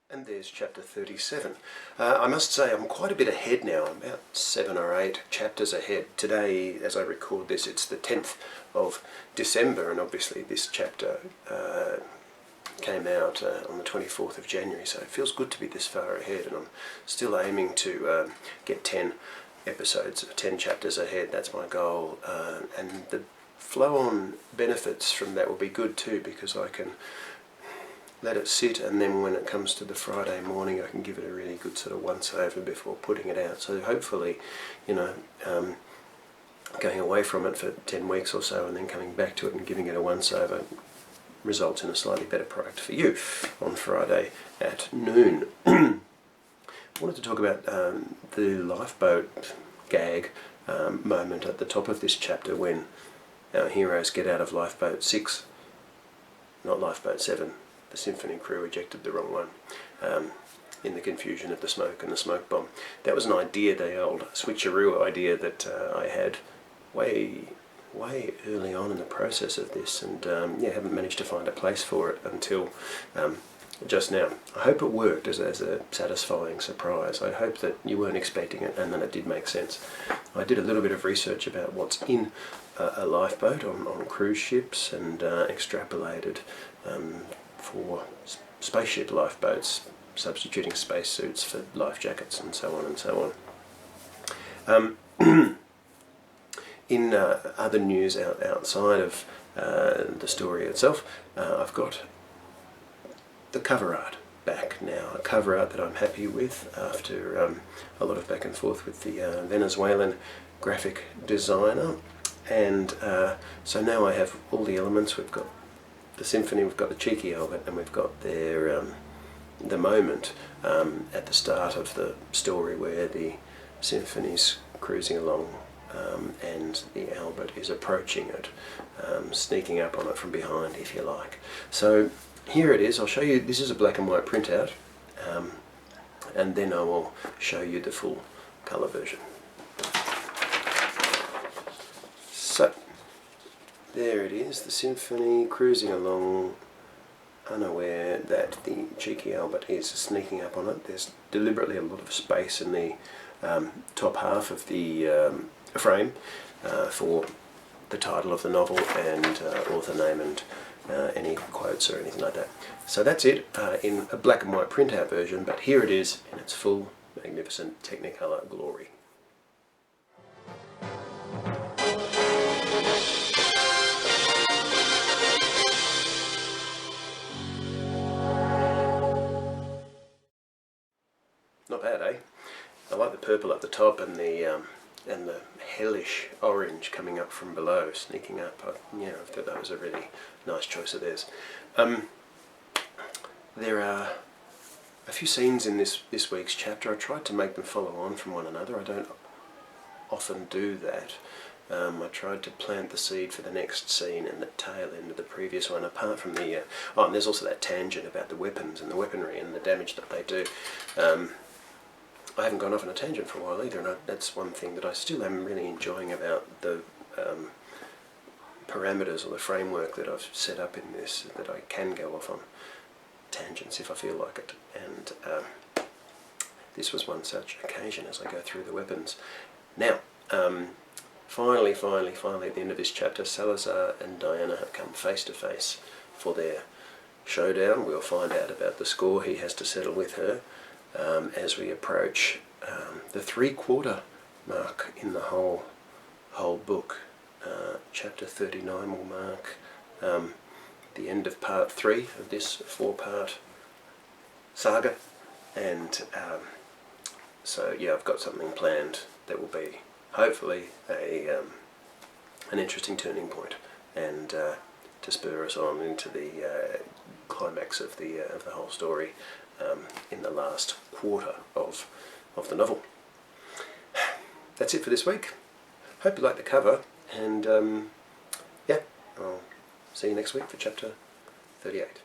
And there's chapter 37. I must say I'm quite a bit ahead now. I'm about 7 or 8 chapters ahead. Today, as I record this, it's the 10th of December, and obviously this chapter came out on the 24th of January, so it feels good to be this far ahead, and I'm still aiming to get 10 episodes, 10 chapters ahead. That's my goal, and the flow-on benefits from that will be good too, because I can let it sit, and then when it comes to the Friday morning I can give it a really good sort of once over before putting it out. So hopefully, going away from it for 10 weeks or so and then coming back to it and giving it a once over results in a slightly better product for you on Friday at noon. I wanted to talk about the lifeboat gag moment at the top of this chapter when our heroes get out of lifeboat 6, not lifeboat 7. The Symphony crew ejected the wrong one in the confusion of the smoke and the smoke bomb. That was an idea, the old switcheroo idea that I had way early on in the process of this, and haven't managed to find a place for it until just now. I hope it worked as a satisfying surprise. I hope that you weren't expecting it and that it did make sense. I did a little bit of research about what's in a lifeboat on cruise ships and extrapolated for spaceship lifeboats, substituting spacesuits for life jackets and so on and so on. In other news outside of the story itself, I've got the cover art back now, a cover art that I'm happy with after a lot of back and forth with the Venezuelan graphic designer, and so now I have all the elements. We've got the Symphony, we've got the Cheeky Albert, and we've got their the moment at the start of the story where the Symphony's cruising along and the Albert is approaching it, sneaking up on it from behind, if you like. So here it is. I'll show you. This is a black and white printout, and then I will show you the full colour version. So there it is, the Symphony cruising along, unaware that the Cheeky Albert is sneaking up on it. There's deliberately a lot of space in the top half of the frame for the title of the novel and author name and any quotes or anything like that. So that's it in a black and white printout version, but here it is in its full, magnificent Technicolor glory. Not bad, eh? I like the purple at the top and the hellish orange coming up from below, sneaking up. I thought that was a really nice choice of theirs. There are a few scenes in this week's chapter. I tried to make them follow on from one another. I don't often do that. I tried to plant the seed for the next scene and the tail end of the previous one, apart from the... and there's also that tangent about the weapons and the weaponry and the damage that they do. I haven't gone off on a tangent for a while either, and that's one thing that I still am really enjoying about the parameters or the framework that I've set up in this, that I can go off on tangents if I feel like it, and this was one such occasion as I go through the weapons. Now, finally at the end of this chapter, Salazar and Diana have come face to face for their showdown. We'll find out about the score he has to settle with her as we approach the 3/4 mark in the whole book. Chapter 39 will mark the end of part 3 of this 4-part saga, and so yeah, I've got something planned that will be hopefully an interesting turning point, and to spur us on into the climax of the whole story in the last quarter of the novel. That's it for this week. Hope you like the cover, and I'll see you next week for chapter 38.